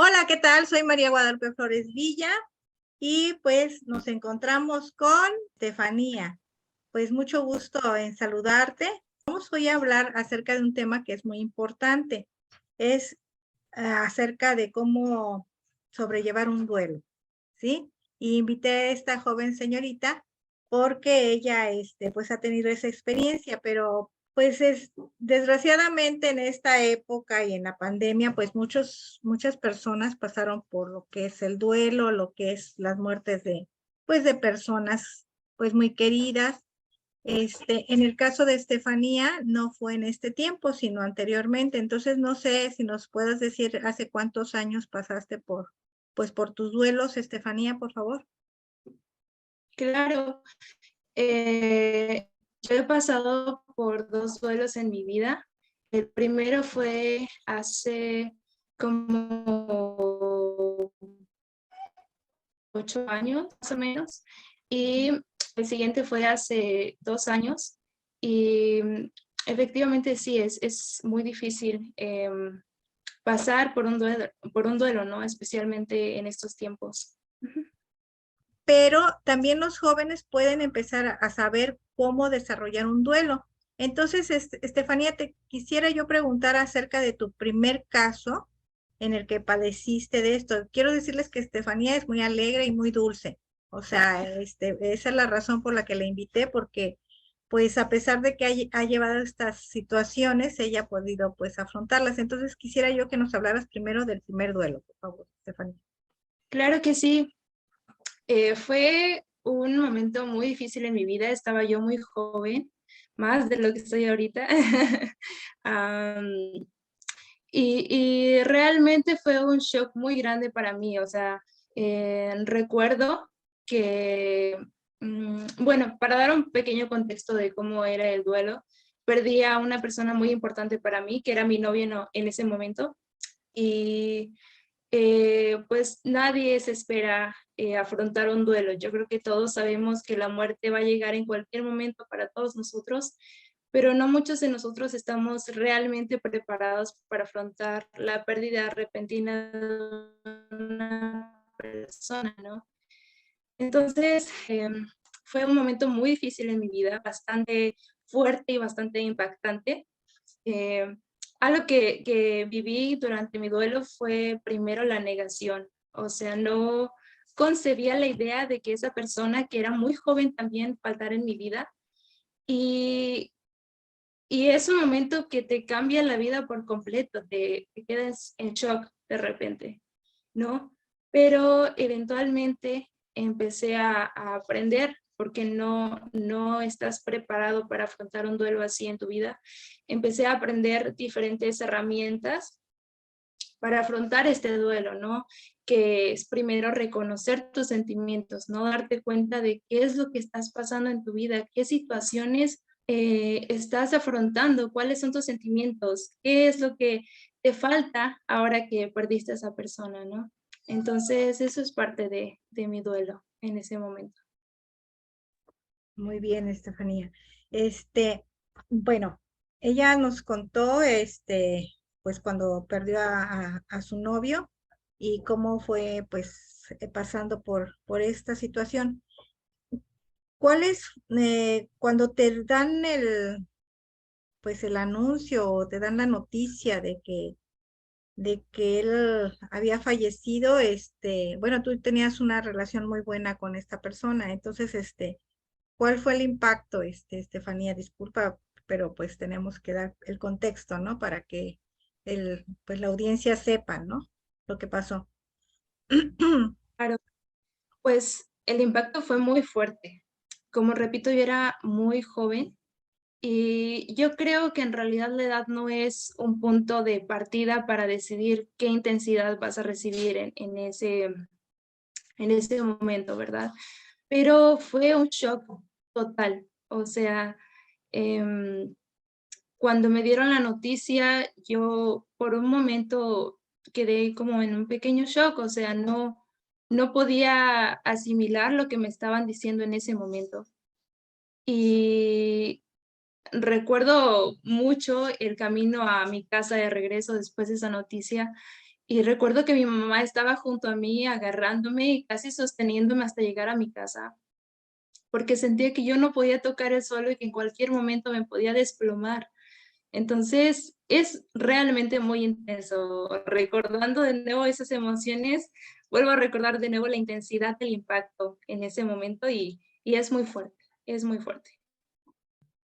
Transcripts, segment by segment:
Hola, ¿qué tal? Soy María Guadalupe Flores Villa y pues nos encontramos con Estefanía. Pues mucho gusto en saludarte. Vamos hoy a hablar acerca de un tema que es muy importante. Es acerca de cómo sobrellevar un duelo, ¿sí? Y invité a esta joven señorita porque ella, pues ha tenido esa experiencia, pero pues desgraciadamente en esta época y en la pandemia, pues muchas personas pasaron por lo que es el duelo, lo que es las muertes pues de personas, pues muy queridas. En el caso de Estefanía, no fue en este tiempo, sino anteriormente. Entonces, no sé si nos puedas decir hace cuántos años pasaste pues, por tus duelos, Estefanía, por favor. Claro, yo he pasado por 2 duelos en mi vida. El primero fue hace como 8 años, más o menos, y el siguiente fue hace 2 años. Y efectivamente sí, es muy difícil pasar por un duelo, ¿no? Especialmente en estos tiempos. Pero también los jóvenes pueden empezar a saber cómo desarrollar un duelo. Entonces, Estefanía, te quisiera yo preguntar acerca de tu primer caso en el que padeciste de esto. Quiero decirles que Estefanía es muy alegre y muy dulce. O sea, esa es la razón por la que la invité, porque pues a pesar de que ha llevado estas situaciones, ella ha podido pues afrontarlas. Entonces, quisiera yo que nos hablaras primero del primer duelo, por favor, Estefanía. Claro que sí. Fue un momento muy difícil en mi vida, estaba yo muy joven, más de lo que estoy ahorita. Am, y realmente fue un shock muy grande para mí, o sea, recuerdo que, bueno, para dar un pequeño contexto de cómo era el duelo, perdí a una persona muy importante para mí, que era mi novio en ese momento, y pues nadie se espera afrontar un duelo. Yo creo que todos sabemos que la muerte va a llegar en cualquier momento para todos nosotros, pero no muchos de nosotros estamos realmente preparados para afrontar la pérdida repentina de una persona, ¿no? Entonces, fue un momento muy difícil en mi vida, bastante fuerte y bastante impactante. Eh, Algo que viví durante mi duelo fue primero la negación, o sea, no concebía la idea de que esa persona, que era muy joven también, faltara en mi vida. Y, y es un momento que te cambia la vida por completo, te quedas en shock de repente, ¿no? Pero eventualmente empecé a aprender, porque no estás preparado para afrontar un duelo así en tu vida. Empecé a aprender diferentes herramientas para afrontar este duelo, ¿no? Que es primero reconocer tus sentimientos, ¿no? Darte cuenta de qué es lo que estás pasando en tu vida, qué situaciones estás afrontando, cuáles son tus sentimientos, qué es lo que te falta ahora que perdiste a esa persona, ¿no? Entonces, eso es parte de mi duelo en ese momento. Muy bien, Estefanía. Este, bueno, ella nos contó, pues cuando perdió a su novio y cómo fue, pues, pasando por esta situación. ¿Cuál es, cuando te dan pues, el anuncio o te dan la noticia de que él había fallecido, bueno, tú tenías una relación muy buena con esta persona, entonces, ¿cuál fue el impacto, Estefanía? Disculpa, pero pues tenemos que dar el contexto, ¿no? Para que pues la audiencia sepa, ¿no? Lo que pasó. Claro, pues el impacto fue muy fuerte. Como repito, yo era muy joven. Y yo creo que en realidad la edad no es un punto de partida para decidir qué intensidad vas a recibir en ese momento, ¿verdad? Pero fue un shock total. O sea, em, cuando me dieron la noticia, yo por un momento quedé como en un pequeño shock, o sea, no podía asimilar lo que me estaban diciendo en ese momento. Y recuerdo mucho el camino a mi casa de regreso después de esa noticia Y recuerdo que mi mamá estaba junto a mí agarrándome y casi sosteniéndome hasta llegar a mi casa, porque sentía que yo no podía tocar el suelo y que en cualquier momento me podía desplomar. Entonces, es realmente muy intenso. Recordando de nuevo esas emociones, vuelvo a recordar de nuevo la intensidad del impacto en ese momento y es muy fuerte, es muy fuerte.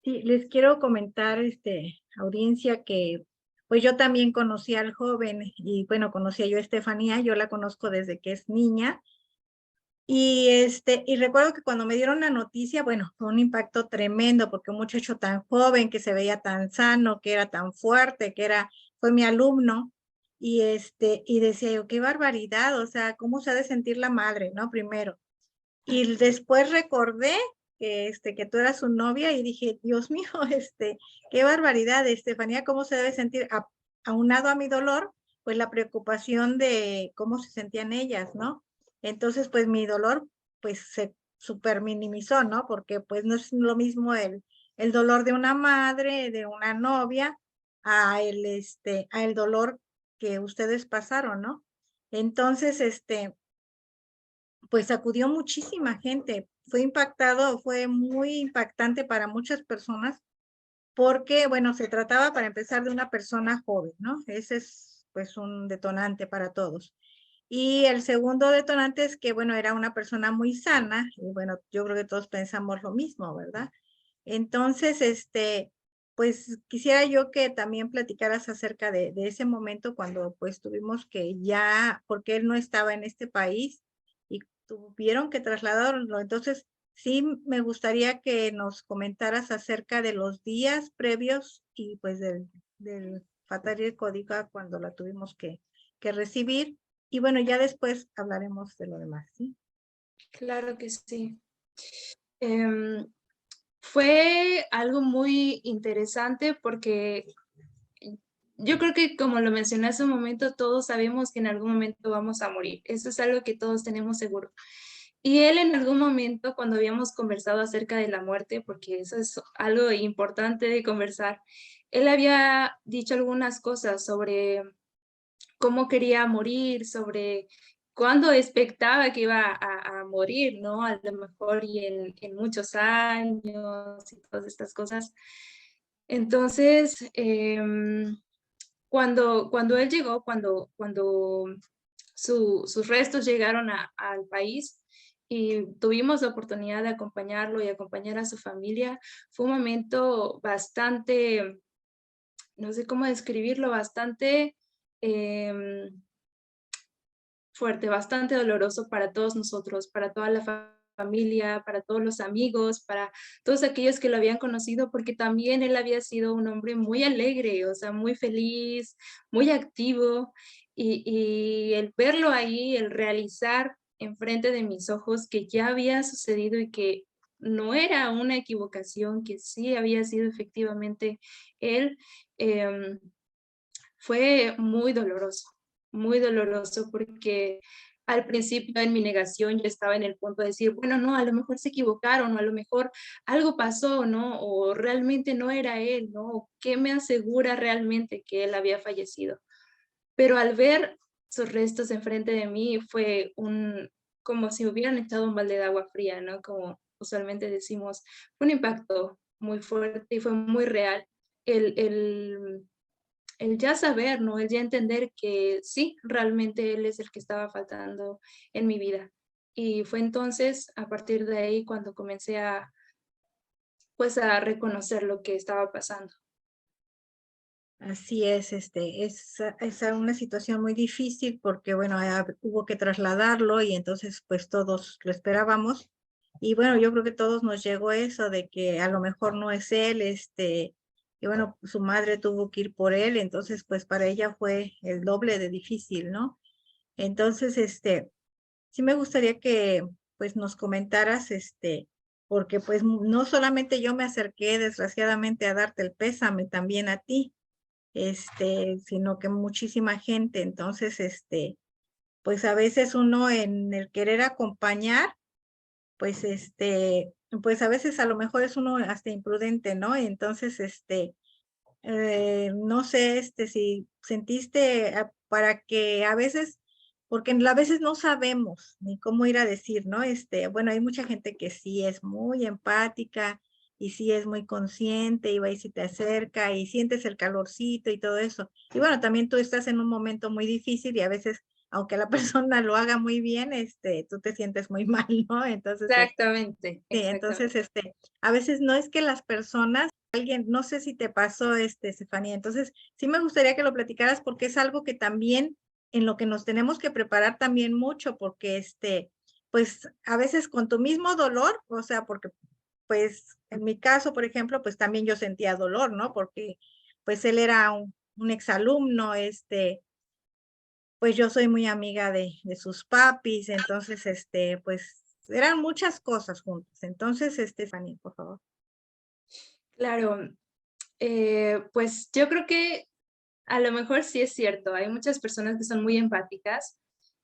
Sí, les quiero comentar, audiencia, que pues yo también conocí al joven y bueno, conocí yo a Estefanía, yo la conozco desde que es niña. Y recuerdo que cuando me dieron la noticia, bueno, fue un impacto tremendo porque un muchacho tan joven, que se veía tan sano, que era tan fuerte, fue mi alumno, y decía yo, qué barbaridad, o sea, cómo se ha de sentir la madre, ¿no? Primero. Y después recordé que tú eras su novia y dije, Dios mío, qué barbaridad, Estefanía, cómo se debe sentir, aunado a mi dolor, pues la preocupación de cómo se sentían ellas, ¿no? Entonces, pues mi dolor, pues se super minimizó, ¿no? Porque pues no es lo mismo el dolor de una madre, de una novia, a el dolor que ustedes pasaron, ¿no? Entonces, pues acudió muchísima gente. Fue muy impactante para muchas personas porque, bueno, se trataba para empezar de una persona joven, ¿no? Ese es pues un detonante para todos. Y el segundo detonante es que, bueno, era una persona muy sana y bueno, yo creo que todos pensamos lo mismo, ¿verdad? Entonces, pues quisiera yo que también platicaras acerca de ese momento cuando pues tuvimos que ya, porque él no estaba en este país y tuvieron que trasladarlo. Entonces, sí me gustaría que nos comentaras acerca de los días previos y pues del fatal código cuando la tuvimos que recibir. Y bueno, ya después hablaremos de lo demás, ¿sí? Claro que sí. Em, Fue algo muy interesante porque yo creo que como lo mencioné hace un momento, todos sabemos que en algún momento vamos a morir. Eso es algo que todos tenemos seguro. Y él en algún momento, cuando habíamos conversado acerca de la muerte, porque eso es algo importante de conversar, él había dicho algunas cosas sobre cómo quería morir, sobre cuándo expectaba que iba a morir, ¿no? A lo mejor y en muchos años y todas estas cosas. Entonces, cuando él llegó, cuando sus restos llegaron al país y tuvimos la oportunidad de acompañarlo y acompañar a su familia, fue un momento bastante, no sé cómo describirlo, bastante fuerte, bastante doloroso para todos nosotros, para toda la familia, para todos los amigos, para todos aquellos que lo habían conocido, porque también él había sido un hombre muy alegre, o sea, muy feliz, muy activo, y el verlo ahí, el realizar enfrente de mis ojos que ya había sucedido y que no era una equivocación, que sí había sido efectivamente él, em, fue muy doloroso porque al principio en mi negación yo estaba en el punto de decir, bueno, no, a lo mejor se equivocaron, o a lo mejor algo pasó, ¿no? O realmente no era él, ¿no? ¿Qué me asegura realmente que él había fallecido? Pero al ver sus restos enfrente de mí fue como si hubieran echado un balde de agua fría, ¿no? Como usualmente decimos, fue un impacto muy fuerte y fue muy real. El ya saber, ¿no? El ya entender que sí, realmente él es el que estaba faltando en mi vida. Y fue entonces, a partir de ahí, cuando comencé pues, a reconocer lo que estaba pasando. Así es, es una situación muy difícil porque, bueno, hubo que trasladarlo y entonces, pues todos lo esperábamos. Y bueno, yo creo que todos nos llegó eso de que a lo mejor no es él, y bueno, su madre tuvo que ir por él, entonces, pues para ella fue el doble de difícil, ¿no? Entonces, sí me gustaría que, pues, nos comentaras, porque, pues, no solamente yo me acerqué, desgraciadamente, a darte el pésame, también a ti sino que muchísima gente. Entonces, pues a veces uno en el querer acompañar, pues pues a veces a lo mejor es uno hasta imprudente, ¿no? Entonces, no sé, si sentiste para que a veces, porque a veces no sabemos ni cómo ir a decir, ¿no? Bueno, hay mucha gente que sí es muy empática y sí es muy consciente y va y se te acerca y sientes el calorcito y todo eso. Y bueno, también tú estás en un momento muy difícil y a veces, aunque la persona lo haga muy bien, tú te sientes muy mal, ¿no? Entonces, Exactamente, sí, entonces, exactamente. a veces no es que las personas, alguien, no sé si te pasó, Estefanía, entonces sí me gustaría que lo platicaras porque es algo que también en lo que nos tenemos que preparar también mucho, porque pues a veces con tu mismo dolor, o sea, porque pues en mi caso, por ejemplo, pues también yo sentía dolor, ¿no? Porque pues él era un exalumno, pues yo soy muy amiga de sus papis, entonces, pues eran muchas cosas juntas. Entonces, Fanny, por favor. Claro, pues yo creo que a lo mejor sí es cierto, hay muchas personas que son muy empáticas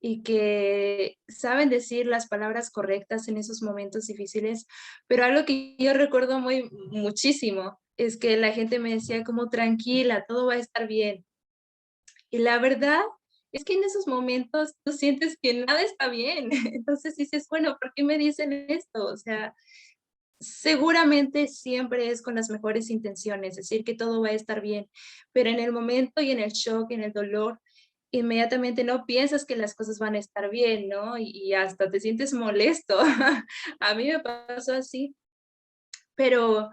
y que saben decir las palabras correctas en esos momentos difíciles, pero algo que yo recuerdo muy muchísimo es que la gente me decía como tranquila, todo va a estar bien. Y la verdad es que en esos momentos tú sientes que nada está bien. Entonces dices, bueno, ¿por qué me dicen esto? O sea, seguramente siempre es con las mejores intenciones, decir que todo va a estar bien, pero en el momento y en el shock, en el dolor, inmediatamente no piensas que las cosas van a estar bien, ¿no? Y hasta te sientes molesto. A mí me pasó así, pero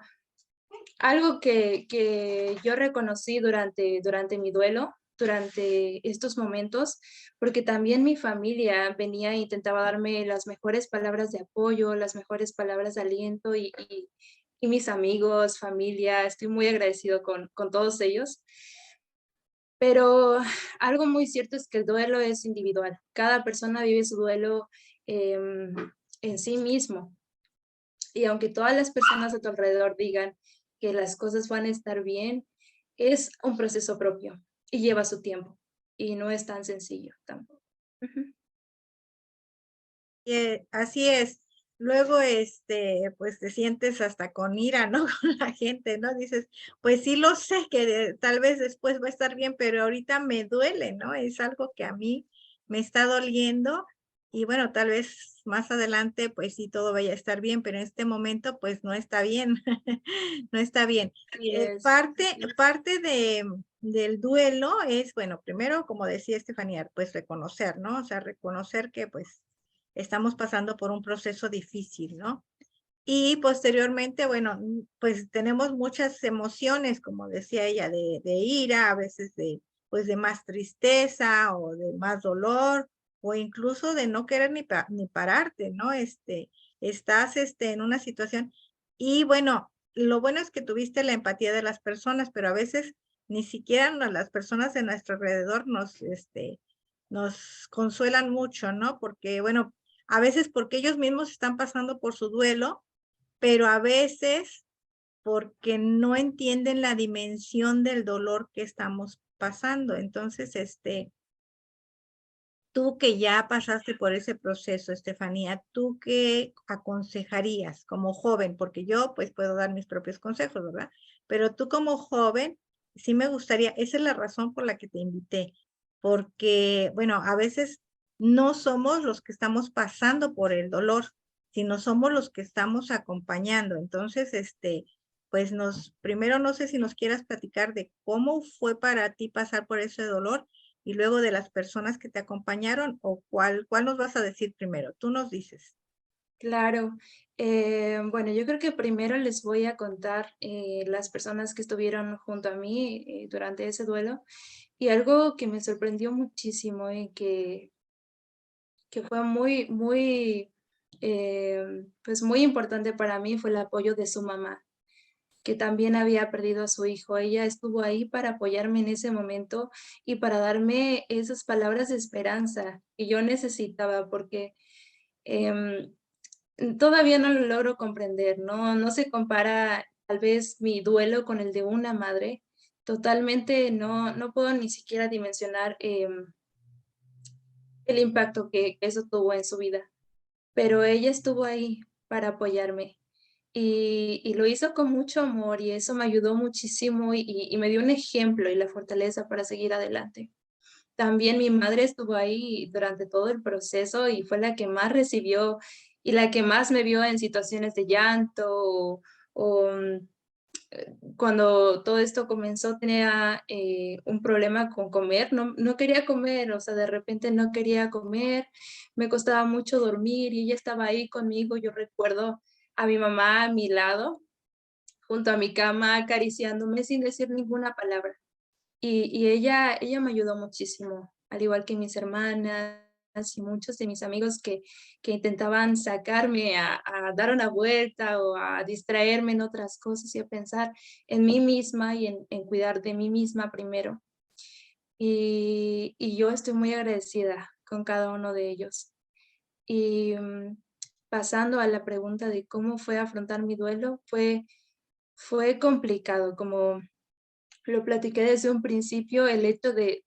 algo que yo reconocí durante mi duelo, durante estos momentos, porque también mi familia venía e intentaba darme las mejores palabras de apoyo, las mejores palabras de aliento y mis amigos, familia, estoy muy agradecido con todos ellos. Pero algo muy cierto es que el duelo es individual. Cada persona vive su duelo em, en sí mismo. Y aunque todas las personas a tu alrededor digan que las cosas van a estar bien, es un proceso propio y lleva su tiempo y no es tan sencillo tampoco. Ujú. Así es. Luego, pues te sientes hasta con ira, ¿no? Con la gente, ¿no? Dices, pues sí lo sé que tal vez después va a estar bien, pero ahorita me duele, ¿no? Es algo que a mí me está doliendo y bueno, tal vez más adelante, pues sí todo vaya a estar bien, pero en este momento, pues no está bien, no está bien. Así Eh, es. parte, parte del duelo es, bueno, primero, como decía Estefanía, pues reconocer, ¿no? O sea, reconocer que pues estamos pasando por un proceso difícil, ¿no? Y posteriormente, bueno, pues tenemos muchas emociones, como decía ella, de ira, a veces pues de más tristeza o de más dolor, o incluso de no querer ni pararte, ¿no? Estás, en una situación, y bueno, lo bueno es que tuviste la empatía de las personas, pero a veces ni siquiera las personas de nuestro alrededor nos consuelan mucho, ¿no? Porque, bueno, a veces porque ellos mismos están pasando por su duelo, pero a veces porque no entienden la dimensión del dolor que estamos pasando. Entonces, tú que ya pasaste por ese proceso, Estefanía, ¿tú qué aconsejarías como joven? Porque yo pues puedo dar mis propios consejos, ¿verdad? Pero tú como joven, sí me gustaría, esa es la razón por la que te invité, porque, bueno, a veces no somos los que estamos pasando por el dolor, sino somos los que estamos acompañando. Entonces, pues primero no sé si nos quieras platicar de cómo fue para ti pasar por ese dolor y luego de las personas que te acompañaron o cuál nos vas a decir primero. Tú nos dices. Claro. Bueno, yo creo que primero les voy a contar las personas que estuvieron junto a mí durante ese duelo y algo que me sorprendió muchísimo y que fue pues muy importante para mí fue el apoyo de su mamá, que también había perdido a su hijo. Ella estuvo ahí para apoyarme en ese momento y para darme esas palabras de esperanza que yo necesitaba, porque em, todavía no lo logro comprender, no se compara tal vez mi duelo con el de una madre. Totalmente no puedo ni siquiera dimensionar el impacto que eso tuvo en su vida, pero ella estuvo ahí para apoyarme. y lo hizo con mucho amor y eso me ayudó muchísimo y me dio un ejemplo y la fortaleza para seguir adelante. También mi madre estuvo ahí durante todo el proceso y fue la que más recibió y la que más me vio en situaciones de llanto o, cuando todo esto comenzó tenía un problema con comer, no quería comer, o sea, de repente no quería comer, me costaba mucho dormir y ella estaba ahí conmigo. Yo recuerdo a mi mamá a mi lado, junto a mi cama, acariciándome sin decir ninguna palabra. Y ella me ayudó muchísimo, al igual que mis hermanas y muchos de mis amigos que intentaban sacarme a dar una vuelta o a distraerme en otras cosas y a pensar en mí misma y en cuidar de mí misma primero. Y yo estoy muy agradecida con cada uno de ellos. Y, pasando a la pregunta de cómo fue afrontar mi duelo, fue complicado, como lo platiqué desde un principio, el hecho de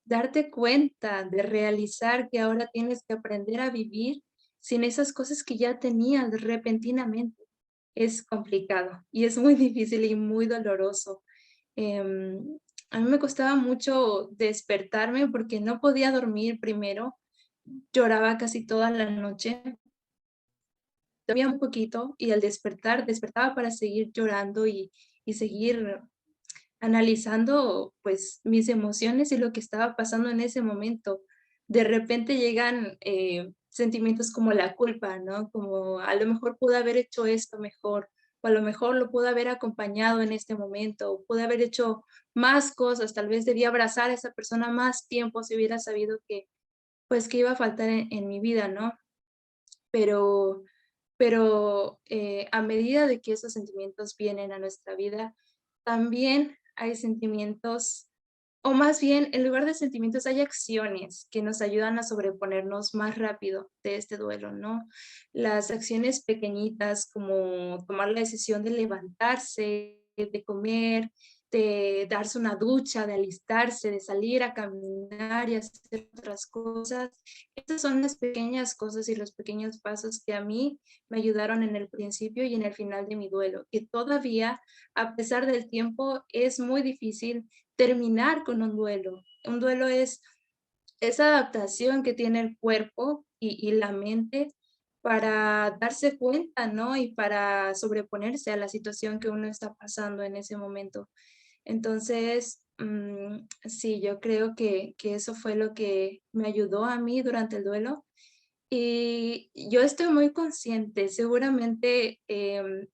darte cuenta, de realizar que ahora tienes que aprender a vivir sin esas cosas que ya tenías repentinamente. Es complicado y es muy difícil y muy doloroso. Em, a mí me costaba mucho despertarme porque no podía dormir primero, lloraba casi toda la noche, dormía un poquito y al despertar, despertaba para seguir llorando y seguir analizando, pues, mis emociones y lo que estaba pasando en ese momento. De repente llegan, sentimientos como la culpa, ¿no? Como a lo mejor pude haber hecho esto mejor, o a lo mejor lo pude haber acompañado en este momento, o pude haber hecho más cosas, tal vez debía abrazar a esa persona más tiempo si hubiera sabido que, pues, que iba a faltar en mi vida, ¿no? Pero a medida de que esos sentimientos vienen a nuestra vida, también hay sentimientos, o más bien, en lugar de sentimientos, hay acciones que nos ayudan a sobreponernos más rápido de este duelo, ¿no? Las acciones pequeñitas, como tomar la decisión de levantarse, de comer, de darse una ducha, de alistarse, de salir a caminar y hacer otras cosas. Estas son las pequeñas cosas y los pequeños pasos que a mí me ayudaron en el principio y en el final de mi duelo, que todavía, a pesar del tiempo, es muy difícil terminar con un duelo. Un duelo es esa adaptación que tiene el cuerpo y la mente para darse cuenta, ¿no? Y para sobreponerse a la situación que uno está pasando en ese momento. Entonces, sí, yo creo que eso fue lo que me ayudó a mí durante el duelo. Y yo estoy muy consciente, seguramente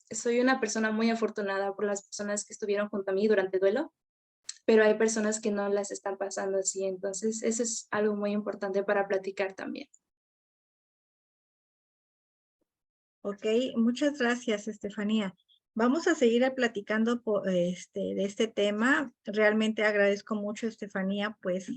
soy una persona muy afortunada por las personas que estuvieron junto a mí durante el duelo, pero hay personas que no las están pasando así, entonces eso es algo muy importante para platicar también. Ok, muchas gracias, Estefanía. Vamos a seguir platicando de este tema. Realmente agradezco mucho, Estefanía, pues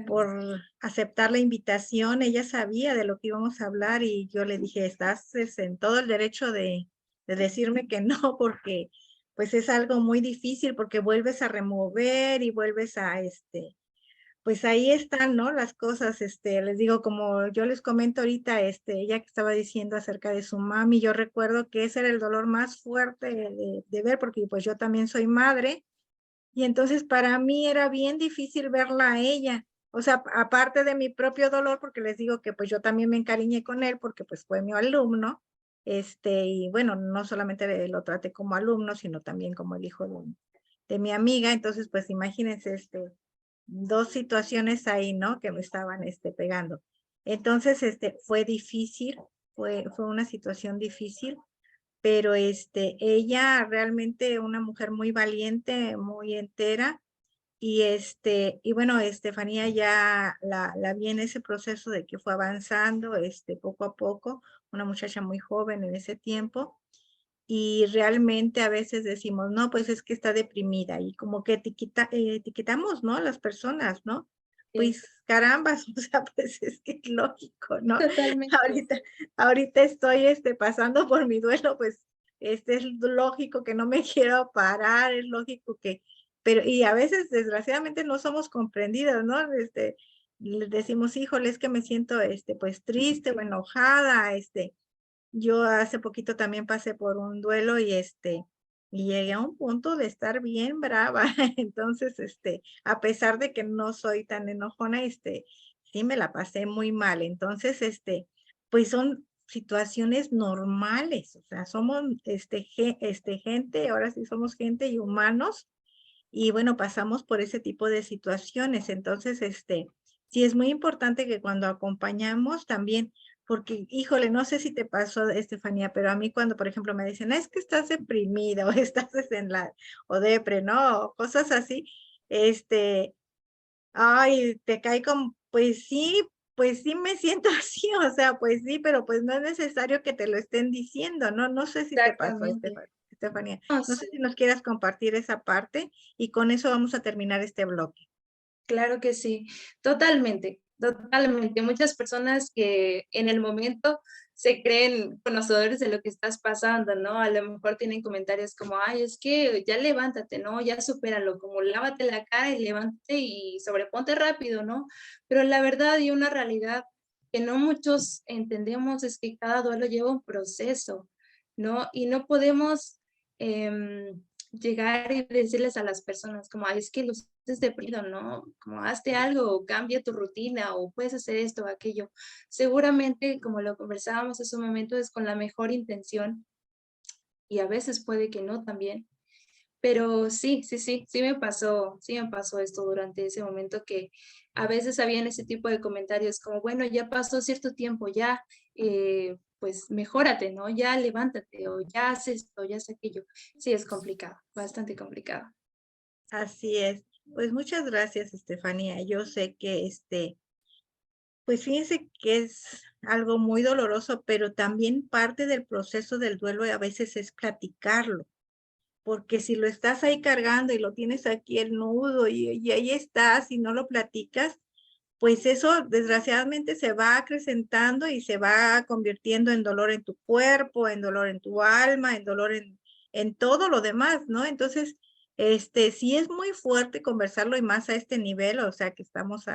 por aceptar la invitación. Ella sabía de lo que íbamos a hablar y yo le dije, estás en todo el derecho de decirme que no, porque pues es algo muy difícil, porque vuelves a remover y vuelves a, pues ahí están, ¿no? Las cosas, les digo, como yo les comento ahorita, ella que estaba diciendo acerca de su mami, yo recuerdo que ese era el dolor más fuerte de ver, porque pues yo también soy madre, y entonces para mí era bien difícil verla a ella. O sea, aparte de mi propio dolor, porque les digo que pues yo también me encariñé con él, porque pues fue mi alumno, y bueno, no solamente lo traté como alumno, sino también como el hijo de mi amiga. Entonces, pues imagínense, dos situaciones ahí, ¿no? Que me estaban, pegando. Entonces, fue difícil, fue una situación difícil, pero ella realmente una mujer muy valiente, muy entera, y bueno, Estefanía ya la vi en ese proceso de que fue avanzando, poco a poco, una muchacha muy joven en ese tiempo, y realmente a veces decimos, no, pues es que está deprimida, y como que etiquetamos, ¿no? A las personas, ¿no? Sí, Pues carambas, o sea, pues es que es lógico, ¿no? totalmente. Ahorita, ahorita estoy pasando por mi duelo, pues es lógico que no me quiero parar, es lógico que, pero, y a veces desgraciadamente no somos comprendidas, ¿no? Le decimos, híjole, es que me siento, pues triste o enojada, Yo hace poquito también pasé por un duelo y llegué a un punto de estar bien brava. Entonces, a pesar de que no soy tan enojona, sí me la pasé muy mal. Entonces, pues son situaciones normales. O sea, somos, gente, ahora sí somos gente y humanos. Y bueno, pasamos por ese tipo de situaciones. Entonces, sí es muy importante que cuando acompañamos también, porque, híjole, no sé si te pasó, Estefanía, pero a mí cuando, por ejemplo, me dicen, es que estás deprimida o estás o depre, ¿no? O cosas así, este, ay, te cae como, pues sí me siento así, o sea, pues sí, pero pues no es necesario que te lo estén diciendo, ¿no? No sé si te pasó, Exactamente. Estefanía. No, No sí, sé si nos quieras compartir esa parte y con eso vamos a terminar este bloque. claro que sí, totalmente, totalmente. Muchas personas que en el momento se creen conocedores de lo que estás pasando, ¿no? A lo mejor tienen comentarios como, ay, es que ya levántate, ¿no? Ya supéralo, como lávate la cara y levántate y sobreponte rápido, ¿no? Pero la verdad y una realidad que no muchos entendemos es que cada duelo lleva un proceso, ¿no? Y no podemos llegar y decirles a las personas como, ay, es que los estés deprimido, ¿no? Como hazte algo, o cambia tu rutina, o puedes hacer esto o aquello. Seguramente, como lo conversábamos hace un momento, es con la mejor intención y a veces puede que no también. Pero sí, sí, sí, sí me pasó esto durante ese momento que a veces habían ese tipo de comentarios como, bueno, ya pasó cierto tiempo, ya, pues mejórate, ¿no? Ya levántate, o ya haz esto, ya haz aquello. Sí, es complicado, bastante complicado. Así es. Pues muchas gracias, Estefanía. Yo sé que pues fíjense que es algo muy doloroso, pero también parte del proceso del duelo a veces es platicarlo. Porque si lo estás ahí cargando y lo tienes aquí el nudo y ahí estás y no lo platicas, pues eso desgraciadamente se va acrecentando y se va convirtiendo en dolor en tu cuerpo, en dolor en tu alma, en dolor en todo lo demás, ¿no? Entonces, sí es muy fuerte conversarlo y más a este nivel, o sea, que estamos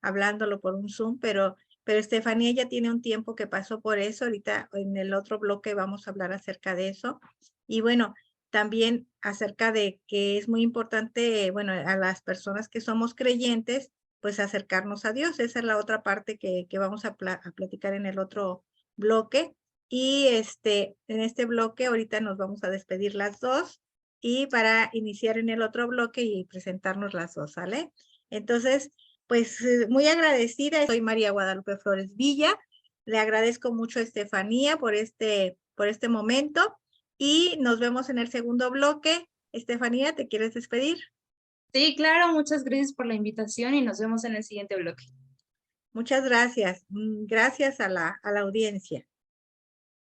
hablándolo por un Zoom, pero Estefanía ya tiene un tiempo que pasó por eso, ahorita en el otro bloque vamos a hablar acerca de eso. Y bueno, también acerca de que es muy importante, bueno, a las personas que somos creyentes, pues acercarnos a Dios. Esa es la otra parte que vamos a platicar en el otro bloque. Y en este bloque ahorita nos vamos a despedir las dos y para iniciar en el otro bloque y presentarnos las dos, ¿sale? Entonces, pues muy agradecida. Soy María Guadalupe Flores Villa. Le agradezco mucho a Estefanía por este momento y nos vemos en el segundo bloque. Estefanía, ¿te quieres despedir? Sí, claro, muchas gracias por la invitación y nos vemos en el siguiente bloque. Muchas gracias. Gracias a la audiencia.